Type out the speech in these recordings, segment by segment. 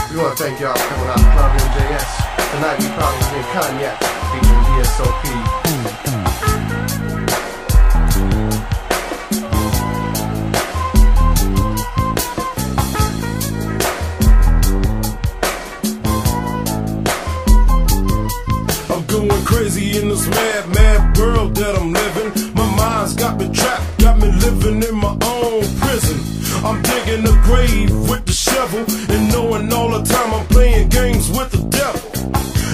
We want to thank y'all for coming out to Club MJS. Tonight we probably drink cognac featuring DSOP. Going crazy in this mad, mad world that I'm living. My mind's got me trapped, got me living in my own prison. I'm digging the grave with the shovel, and knowing all the time I'm playing games with the devil.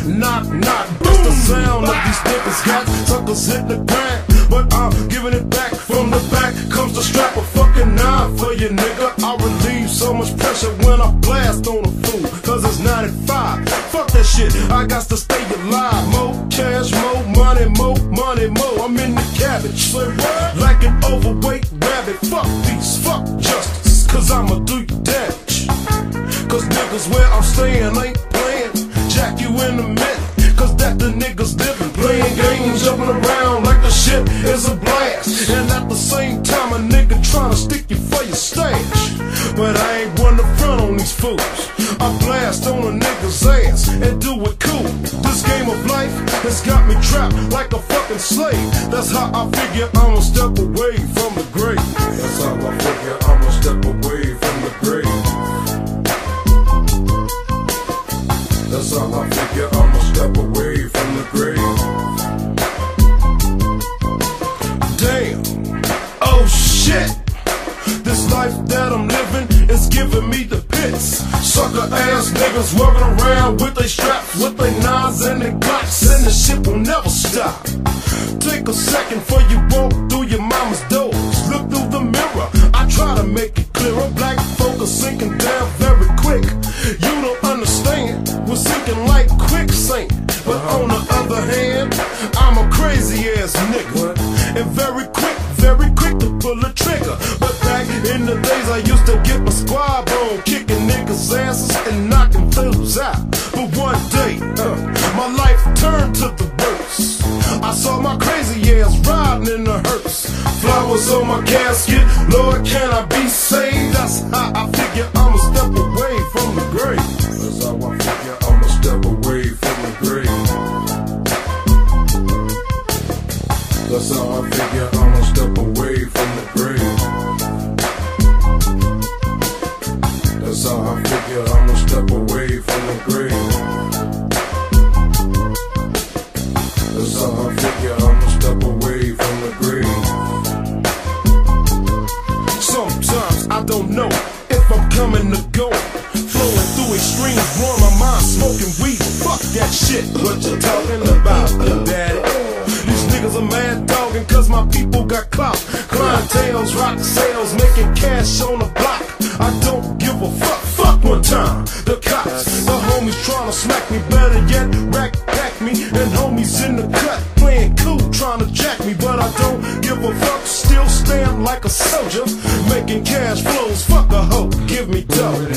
Knock, knock, that's the sound of these niggas got. Suckers hit the ground, but I'm giving it back. From the back comes the strap, a fucking knife for you, nigga. I relieve so much pressure when I blast on a fool, cause it's 95. Fuck that shit, I got to stay alive. More cash, more money, more money, more. I'm in the cabbage, like an overweight rabbit. Fuck peace, fuck justice, cause I'ma do you damage. Cause niggas where I'm staying ain't playing. Jack you in a minute, cause that the niggas living. Playing games, jumping around like the shit is a blast. And at the same time a nigga tryna stick you for your stash. But I ain't one to front on these fools. I blast on a nigga's ass and do it cool. This game of life has got me trapped like a fucking slave. That's how I figure I'ma step away from the grave. That's how I figure I'ma step away from the grave. That's how I figure I'ma step away from the grave. Damn, oh shit. This life that I'm living is giving me the pits. Sucker ass niggas walking around with they straps, with they knives and they glocks, and the shit will never stop. Take a second before you walk through your mama's doors. Look through the mirror, I try to make it clearer. Black folk are sinking down very quick. You don't understand, we're sinking like quicksand. But on the other hand, I'm a crazy ass nigga, and very quick to pull a trigger. But back in the days I used to get my squad on, kicking niggas' asses and knocking fools out. But one day, my life turned to the worst. I saw my crazy ass riding in the hearse. Flowers on my casket, Lord can I be saved? That's how I figure I'ma step away from the grave. That's how I figure I'ma step away from the grave. That's how I figure I'ma step away from the grave. That's how I figure I'ma step away from the grave. That's how I figure I'ma step away from the grave. Sometimes I don't know if I'm coming or going. Flowing through extremes, blowing my mind, smoking weed. Fuck that shit, what you talking about, daddy? These niggas are mad dogging cause my people got clout. Clientele's rock sales, making cash on the block. I don't give a fuck, fuck one time. The cops, the homies tryna smack me, better yet, rack pack me. And homies in the cut, playing cool, tryna jack me. But I don't give a fuck, still stand like a soldier. Making cash flows, fuck a hoe, give me dough.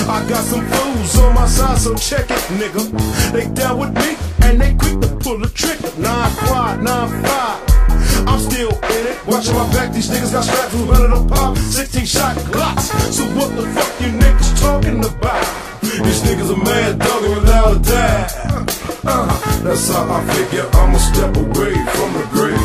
I got some fools on my side, so check it, nigga. They down with me, and they quick to pull the trigger. 9 quad, 9-5. I'm still in it, watching my back. These niggas got strapped who better to pop 16-shot Glocks. So what the fuck you niggas talking about? These niggas are mad dogging without a doubt. That's how I figure I'ma step away from the grave.